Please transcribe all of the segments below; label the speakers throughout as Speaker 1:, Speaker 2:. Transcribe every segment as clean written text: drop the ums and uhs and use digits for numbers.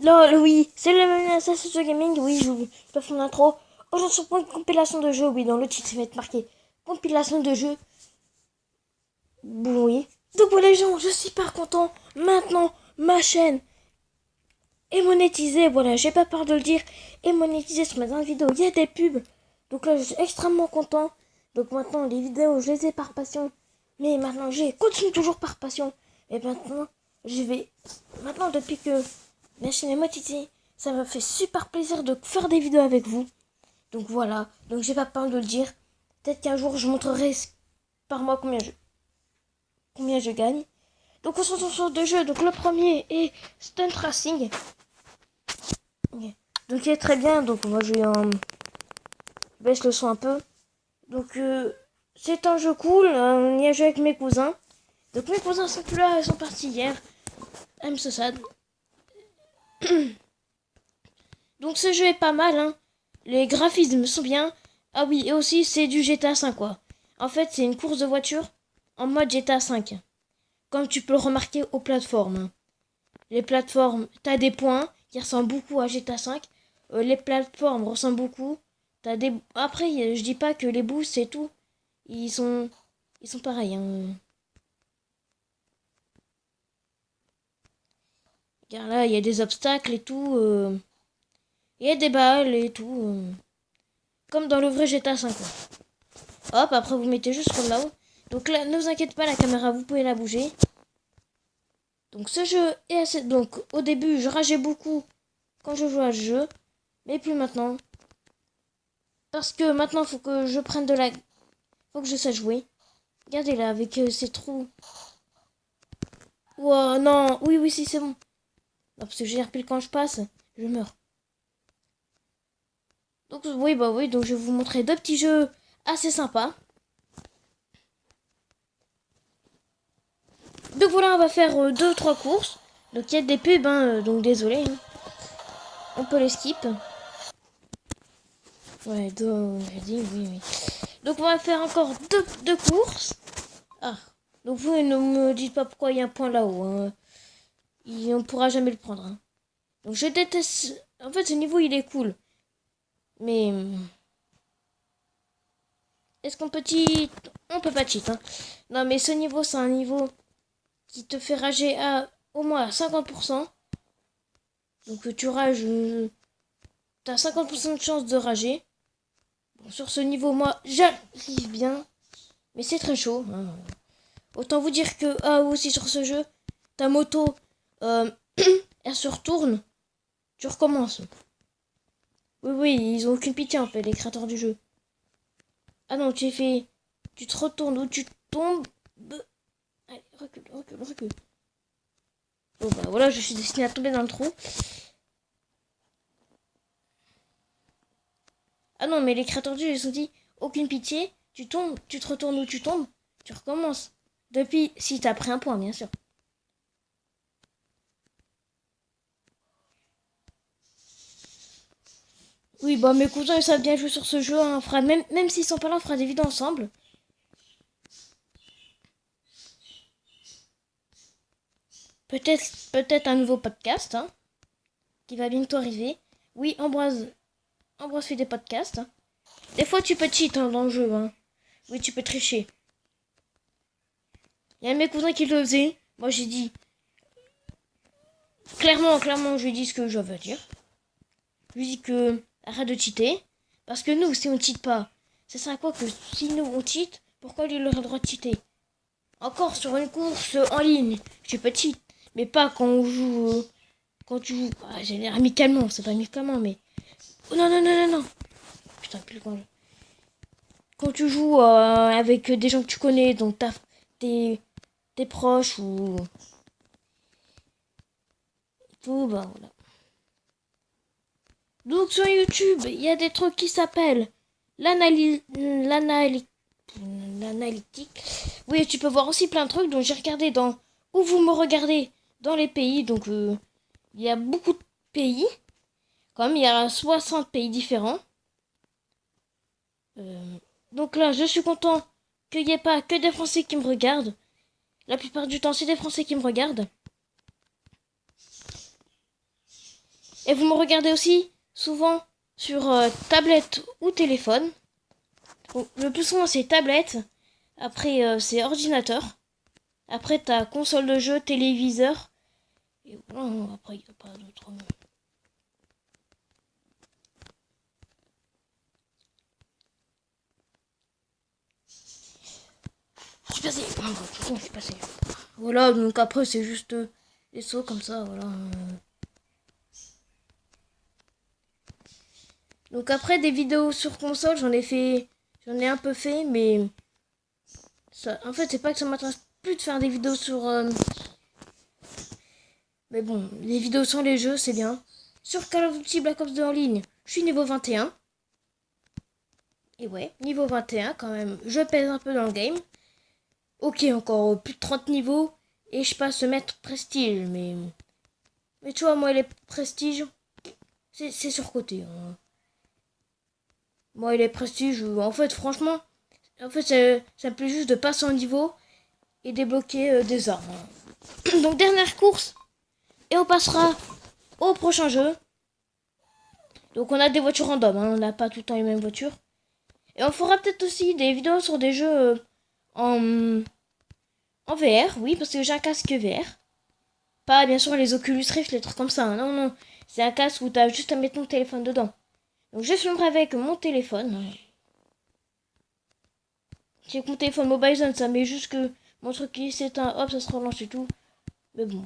Speaker 1: Lol, oui, c'est le même Assassin's Gaming, oui, je peux faire mon intro. Aujourd'hui, sur une compilation de jeux, oui, dans le titre, ça va être marqué compilation de jeux, bon, oui. Donc voilà, les gens, je suis super content. Maintenant, ma chaîne est monétisée, voilà, j'ai pas peur de le dire, est monétisée sur mes dernières vidéos, il y a des pubs. Donc là, je suis extrêmement content. Donc maintenant, les vidéos, je les ai par passion. Mais maintenant, j'ai continue toujours par passion. Et maintenant, je vais. Maintenant, depuis que ma chaîne est monétisée, ça me fait super plaisir de faire des vidéos avec vous. Donc voilà. Donc j'ai pas peur de le dire. Peut-être qu'un jour, je montrerai par mois combien je gagne. Donc on se retrouve sur deux jeux. Donc le premier est Stunt Racing. Donc il est très bien. Donc moi, je baisse le son un peu. Donc c'est un jeu cool. On y a joué avec mes cousins. Donc mes cousins sont plus là, ils sont partis hier. I'm so sad. Donc ce jeu est pas mal, hein. Les graphismes sont bien. Ah oui, et aussi c'est du GTA 5 quoi. En fait, c'est une course de voiture en mode GTA 5. Comme tu peux le remarquer aux plateformes. Les plateformes, t'as des points qui ressemblent beaucoup à GTA 5. Les plateformes ressemblent beaucoup. T'as des. Après, je dis pas que les boosts et tout, ils sont, ils sont pareils, hein. Car là, il y a des obstacles et tout. Il y a des balles et tout. Comme dans le vrai GTA 5. Hop, après vous mettez juste comme là-haut. Donc là, ne vous inquiétez pas, la caméra, vous pouvez la bouger. Donc ce jeu est assez... Donc au début, je rageais beaucoup quand je jouais à ce jeu. Mais plus maintenant. Parce que maintenant, faut que je prenne de la... Faut que je sache jouer. Regardez là, avec ces trous. Wow, non. Oui, oui, si, c'est bon. Non, parce que je pile quand je passe, je meurs. Donc oui, bah oui, donc je vais vous montrer deux petits jeux assez sympas. Donc voilà, on va faire deux, trois courses. Donc il y a des pubs, hein, donc désolé. Hein. On peut les skip. Ouais, j'ai dit oui, oui. Donc on va faire encore deux courses. Ah, donc vous ne me dites pas pourquoi il y a un point là-haut. Hein. On ne pourra jamais le prendre. Hein. Donc je déteste... En fait, ce niveau, il est cool. Mais... Est-ce qu'on peut cheat? On peut pas cheat. Hein. Non, mais ce niveau, c'est un niveau qui te fait rager à au moins à 50%. Donc tu rages... T'as 50% de chance de rager. Bon, sur ce niveau, moi, j'arrive bien. Mais c'est très chaud. Hein. Autant vous dire que... Ah, aussi sur ce jeu, ta moto, elle se retourne. Tu recommences. Oui, oui, ils ont aucune pitié en fait, les créateurs du jeu. Ah non, tu es fait... Tu te retournes ou tu tombes. Allez, recule, recule, recule. Bon bah voilà, je suis destiné à tomber dans le trou. Ah non, mais les créateurs du jeu, ils ont dit aucune pitié. Tu tombes, tu te retournes ou tu tombes. Tu recommences. Depuis, si t'as pris un point, bien sûr. Oui, bah mes cousins, ils savent bien jouer sur ce jeu. Hein. Même s'ils sont pas là, on fera des vidéos ensemble. Peut-être un nouveau podcast hein, qui va bientôt arriver. Oui, Ambroise fait des podcasts. Hein. Des fois, tu peux cheat hein, dans le jeu. Hein. Oui, tu peux tricher. Il y a mes cousins qui le faisaient. Moi, j'ai dit... Clairement, je lui ai dit ce que je veux dire. Je lui ai dit que... Arrête de cheater. Parce que nous, si on cheat pas, ça sert à quoi que si nous, on cheat, pourquoi lui, il aurait le droit de cheater? Encore sur une course en ligne, tu peux cheat. Mais pas quand on joue... quand tu joues... Ah, j'ai l'air amicalement, c'est pas amicalement, mais... Oh, non, non, non, non, non. Putain, plus quand tu joues avec des gens que tu connais, donc tes proches ou tout, bah voilà. Donc sur YouTube, il y a des trucs qui s'appellent l'analytique. Oui, tu peux voir aussi plein de trucs. Donc j'ai regardé dans où vous me regardez dans les pays. Donc il y a beaucoup de pays. Comme il y a 60 pays différents. Donc là, je suis content qu'il n'y ait pas que des Français qui me regardent. La plupart du temps, c'est des Français qui me regardent. Et vous me regardez aussi souvent sur tablette ou téléphone. Bon, le plus souvent c'est tablette. Après c'est ordinateur. Après t'as console de jeu, téléviseur. Et voilà, après il n'y a pas d'autre. Je suis passé. Je suis passé. Voilà, donc après c'est juste des sauts comme ça, voilà. Donc après des vidéos sur console, j'en ai un peu fait, mais ça, en fait c'est pas que ça m'intéresse plus de faire des vidéos sur, mais bon, les vidéos sur les jeux c'est bien. Sur Call of Duty Black Ops 2 en ligne, je suis niveau 21. Et ouais, niveau 21 quand même, je pèse un peu dans le game. Ok, encore plus de 30 niveaux et je passe maître prestige, mais tu vois moi les prestiges, c'est surcoté. Hein. Moi, les prestiges, en fait, franchement, en fait, ça me plaît juste de passer en niveau et débloquer des armes. Donc, dernière course, et on passera au prochain jeu. Donc, on a des voitures random, hein, on n'a pas tout le temps les mêmes voitures. Et on fera peut-être aussi des vidéos sur des jeux en VR, oui, parce que j'ai un casque VR. Pas, bien sûr, les Oculus Rift, les trucs comme ça. Hein, non, non, c'est un casque où t'as juste à mettre ton téléphone dedans. Donc, je filmerai avec mon téléphone. C'est que mon téléphone mobile zone, ça met juste que mon truc qui s'éteint, hop, ça se relance et tout. Mais bon.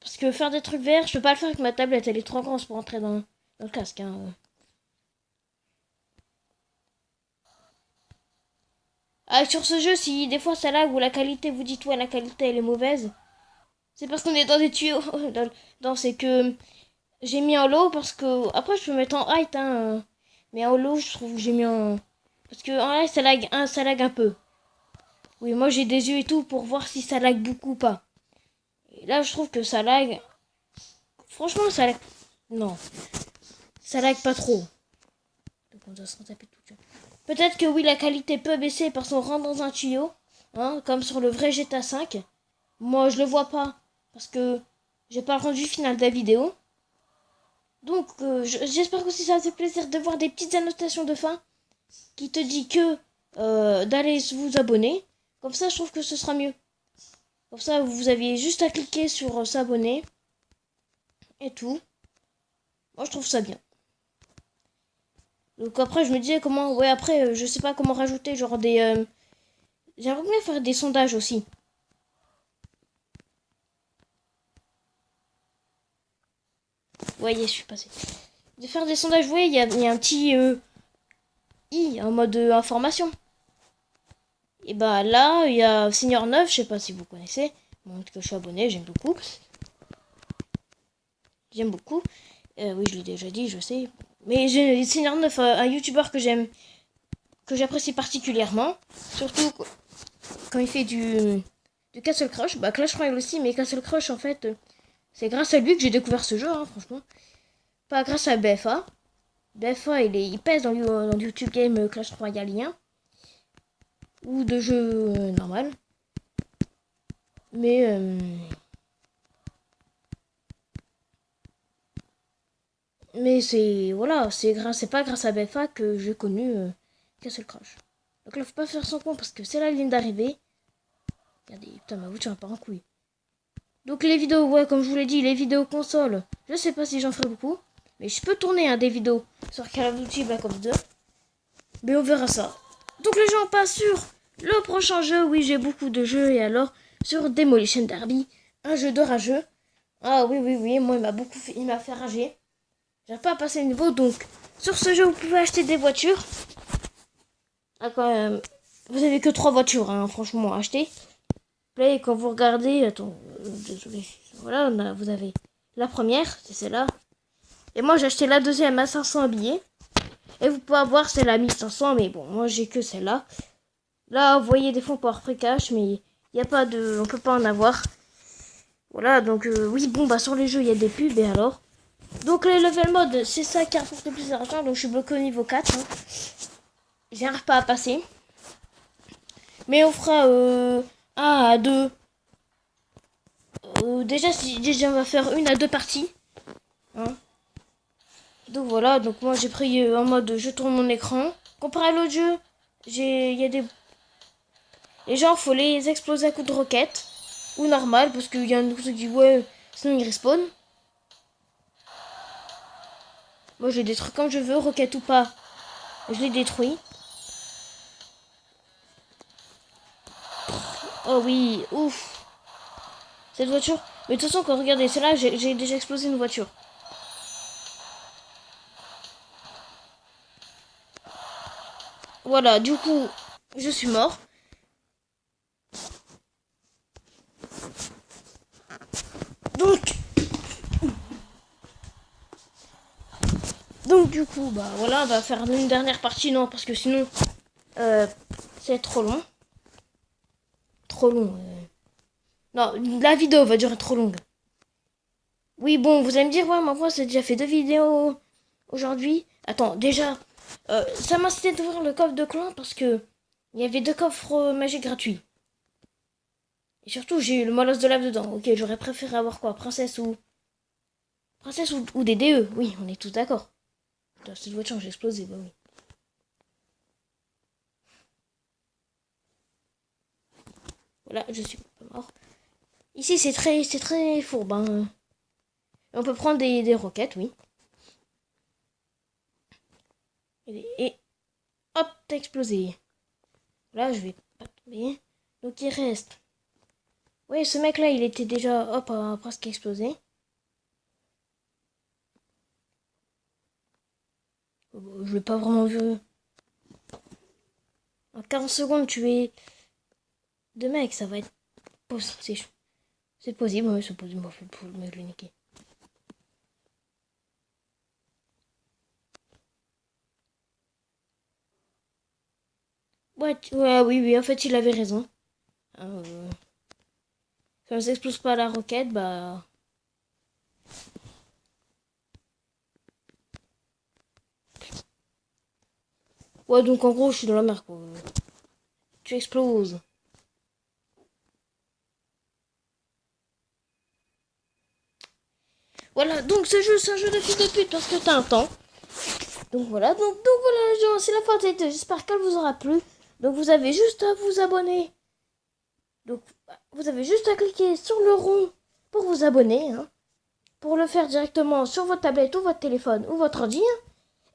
Speaker 1: Parce que faire des trucs verts, je peux pas le faire avec ma tablette, elle est trop grande pour entrer dans le casque. Hein. Ah, sur ce jeu, si des fois ça lag ou la qualité, vous dites ouais, la qualité elle est mauvaise, c'est parce qu'on est dans des tuyaux. C'est que j'ai mis en low parce que. Après, je peux mettre en height, hein. Mais en low, je trouve que j'ai mis en. Parce que en high, ça lag un peu. Oui, moi j'ai des yeux et tout pour voir si ça lag beaucoup ou pas. Et là, je trouve que ça lag. Franchement, ça lag. Non, ça lag pas trop. Donc on doit se retaper tout. Peut-être que oui, la qualité peut baisser parce qu'on rentre dans un tuyau. Hein, comme sur le vrai GTA 5. Moi, je le vois pas. Parce que j'ai pas le rendu final de la vidéo. Donc, j'espère que si ça te fait plaisir de voir des petites annotations de fin qui te dit que d'aller vous abonner. Comme ça, je trouve que ce sera mieux. Comme ça, vous aviez juste à cliquer sur s'abonner. Et tout. Moi, je trouve ça bien. Donc après, je me disais comment... Ouais, après, je sais pas comment rajouter genre des... J'aimerais bien faire des sondages aussi. Vous voyez, je suis passé. De faire des sondages, vous voyez, il y a un petit i en mode information. Et bah là, il y a Seigneur 9, je sais pas si vous connaissez. Montre que je suis abonné, j'aime beaucoup. J'aime beaucoup. Oui, je l'ai déjà dit, je sais. Mais j'ai Seigneur 9, un youtubeur que j'aime, que j'apprécie particulièrement. Surtout quand il fait du Castle Crush. Bah Clash Royale aussi, mais Castle Crush en fait, c'est grâce à lui que j'ai découvert ce jeu, hein, franchement. Pas grâce à BFA. BFA, il pèse dans le YouTube Game Clash Royale ou de jeux normal. Mais c'est voilà, c'est pas grâce à BFA que j'ai connu Castle Crush. Donc là, faut pas faire son con parce que c'est la ligne d'arrivée. Regardez, putain, ma voiture part en couille. Donc les vidéos, ouais, comme je vous l'ai dit, les vidéos console, je sais pas si j'en ferai beaucoup. Mais je peux tourner des vidéos sur Call of Duty Black Ops 2. Mais on verra ça. Donc les gens passent sur le prochain jeu. Oui, j'ai beaucoup de jeux. Et alors, sur Demolition Derby, un jeu de rageux. Ah oui, oui, oui, moi il m'a fait rager. J'arrive pas à passer le niveau, donc sur ce jeu vous pouvez acheter des voitures. Ah, quand même, vous avez que 3 voitures, hein, franchement, à acheter. Et quand vous regardez, attends, désolé, voilà, vous avez la première, c'est celle-là. Et moi j'ai acheté la deuxième à 500 billets. Et vous pouvez avoir celle à 1500, mais bon, moi j'ai que celle-là. Là, vous voyez des fonds pour free cash, mais il n'y a pas de, on peut pas en avoir. Voilà, donc oui, bon, bah sur les jeux il y a des pubs, et alors. Donc les level mode, c'est ça qui rapporte le plus d'argent. Donc je suis bloqué au niveau 4. Hein. J'arrive pas à passer. Mais on fera 1 à 2. Déjà on va faire 1 à 2 parties. Hein. Donc voilà, donc moi j'ai pris en mode je tourne mon écran. Comparé à l'autre jeu, il y a des... Les gens, faut les exploser à coups de roquette. Ou normal, parce qu'il y a un autre qui dit ouais, sinon ils respawn. Moi je les détruis comme je veux, roquette ou pas. Je les détruis. Oh oui, ouf. Cette voiture. Mais de toute façon, quand regardez, c'est là, j'ai déjà explosé une voiture. Voilà, du coup, je suis mort. Donc du coup, bah voilà, on va faire une dernière partie, non, parce que sinon, c'est trop long. Trop long. Non, la vidéo va durer trop longue. Oui, bon, vous allez me dire, ouais, mais moi, j'ai déjà fait 2 vidéos aujourd'hui. Attends, déjà, ça m'a incité d'ouvrir le coffre de clan parce que il y avait 2 coffres magiques gratuits. Et surtout, j'ai eu le molosse de lave dedans. Ok, j'aurais préféré avoir quoi, princesse ou des DE. Oui, on est tous d'accord. Putain, cette voiture, j'ai explosé, bah oui. Voilà, je suis pas mort. Ici, c'est très fourbe. Hein. On peut prendre des roquettes, oui. Et hop, t'as explosé. Là, je vais pas tomber. Donc, il reste. Oui, ce mec-là, il était déjà, hop, presque explosé. Je l'ai pas vraiment vu. En 40 secondes, tuer 2 mecs, ça va être possible. C'est possible, oui, c'est possible. Moi, je vais le niquer. Ouais, ouais, oui, oui, en fait, il avait raison. Quand ça explose pas la roquette, bah... Ouais, donc en gros, je suis dans la mer, quoi. Tu exploses. Voilà, donc ce jeu, c'est un jeu de fils de pute parce que t'as un temps. Donc voilà, donc voilà les gens, c'est la fin de cette vidéo. J'espère qu'elle vous aura plu. Donc vous avez juste à vous abonner. Donc vous avez juste à cliquer sur le rond pour vous abonner. Hein, pour le faire directement sur votre tablette ou votre téléphone ou votre ordi. Hein,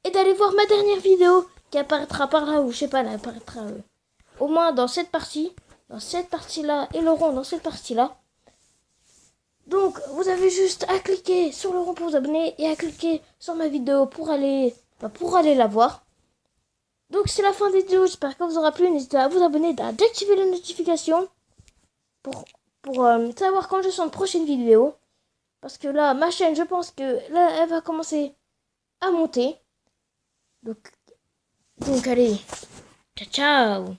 Speaker 1: et d'aller voir ma dernière vidéo qui apparaîtra par là ou je sais pas, elle apparaîtra au moins dans cette partie. Dans cette partie-là et le rond dans cette partie-là. Donc, vous avez juste à cliquer sur le rond pour vous abonner et à cliquer sur ma vidéo pour aller la voir. Donc, c'est la fin des vidéos. J'espère que vous aura plu. N'hésitez pas à vous abonner, à activer les notifications pour savoir quand je sors une prochaine vidéo. Parce que là, ma chaîne, je pense que là, elle va commencer à monter. Donc allez, ciao, ciao.